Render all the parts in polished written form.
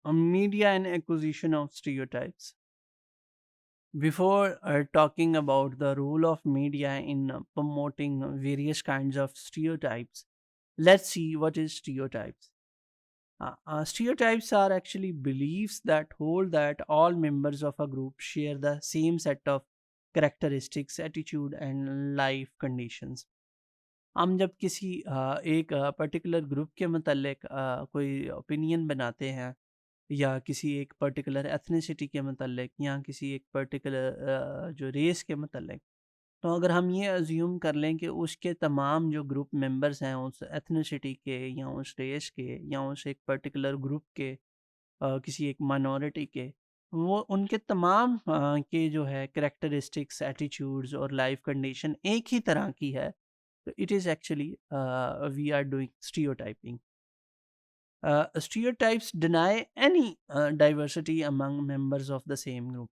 Media and acquisition of stereotypes. Before talking about the role of media in promoting various kinds of stereotypes, let's see what is stereotypes. Stereotypes are actually beliefs that hold that all members of a group share the same set of characteristics, attitude, and life conditions. हम जब किसी एक particular group के मतलब कोई opinion बनाते हैं या किसी एक पर्टिकुलर एथनिसिटी के मतलब या किसी एक पर्टिकुलर जो रेस के मतलब, तो अगर हम ये अज्यूम कर लें कि उसके तमाम जो ग्रुप मेंबर्स हैं उस एथनिसिटी के या उस रेस के या उस एक पर्टिकुलर ग्रुप के किसी एक माइनॉरिटी के, वो उनके तमाम के जो है कैरेक्टरिस्टिक्स, एटीट्यूड्स और लाइफ कंडीशन एक ही तरह की है, तो it is actually we are doing stereotyping. Stereotypes deny any diversity among members of the same group.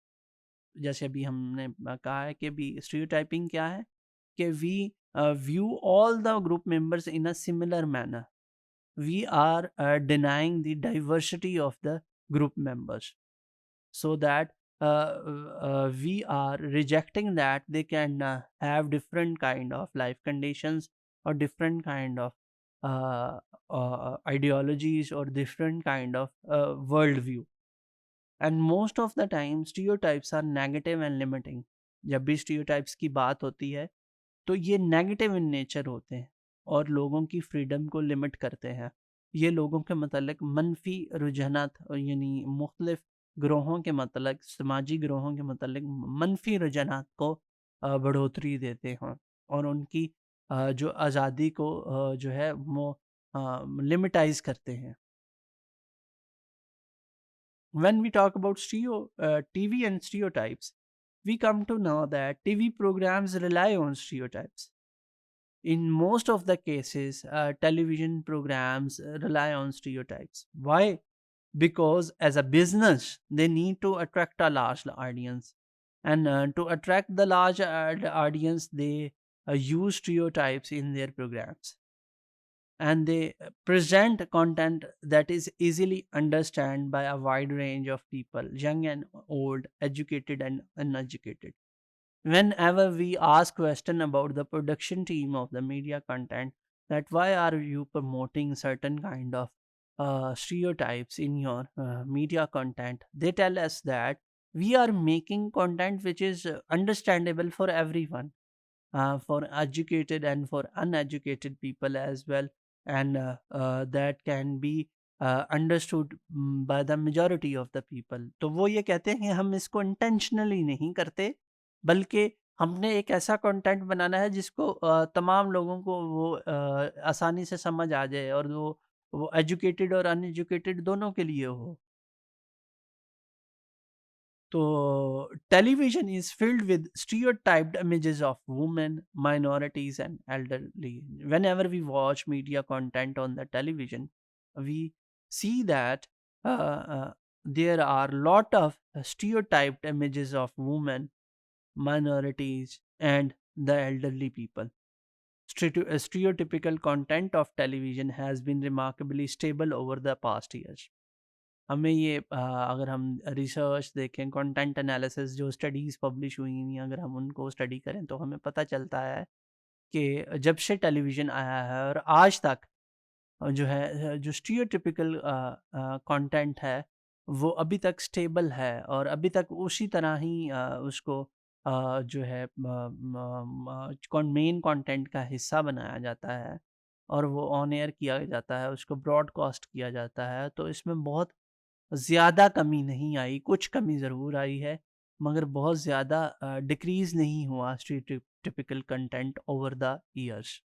जैसे अभी हमने कहा है कि भी स्टीरियोटाइपिंग क्या है कि we view all the group members in a similar manner. We are denying the diversity of the group members, so that we are rejecting that they can have different kind of life conditions or different kind of ideologies or different kind of worldview. And most of the time stereotypes are negative and limiting. जब भी stereotypes की बात होती है तो ये negative in nature होते हैं और लोगों की फ्रीडम को लिमिट करते हैं. ये लोगों के मतलब मनफी रुझानात यानी मुख्तलिफ ग्रोहों के मतलब समाजी ग्रोहों के मतलब मनफी रुझानात को बढ़ोतरी देते हैं और उनकी जो आज़ादी को जो है वो लिमिटाइज करते हैं. When we talk about TV and stereotypes, we come to know that TV programs rely on stereotypes. In most of the cases, television programs rely on stereotypes. Why? Because as a business, they need to attract a large audience. And to attract the large audience, they use stereotypes in their programs. And they present content that is easily understood by a wide range of people, young and old, educated and uneducated. Whenever we ask question about the production team of the media content, that why are you promoting certain kind of stereotypes in your media content, they tell us that we are making content which is understandable for everyone, for educated and for uneducated people as well, and that can be understood by the majority of the people. तो वो ये कहते हैं कि हम इसको intentionally नहीं करते, बल्कि हमने एक ऐसा कंटेंट बनाना है जिसको तमाम लोगों को वो आसानी से समझ आ जाए और वो एजुकेटेड और अनएजुकेटेड दोनों के लिए हो. So, television is filled with stereotyped images of women, minorities, and elderly. Whenever we watch media content on the television, we see that there are lot of stereotyped images of women, minorities, and the elderly people. Stereotypical content of television has been remarkably stable over the past years. हमें ये अगर हम research देखें, content analysis जो studies publish हुई हैं, अगर हम उनको स्टडी करें तो हमें पता चलता है कि जब से टेलीविज़न आया है और आज तक जो है जो स्टीरियोटिपिकल कंटेंट है वो अभी तक स्टेबल है और अभी तक उसी तरह ही उसको जो है मेन कंटेंट का हिस्सा बनाया जाता है और वो ऑन एयर किया जाता है, उसको ब्रॉडकास्ट किया जाता है. तो इसमें बहुत ज़्यादा कमी नहीं आई, कुछ कमी ज़रूर आई है, मगर बहुत ज़्यादा डिक्रीज़ नहीं हुआ stereotypical content over the years.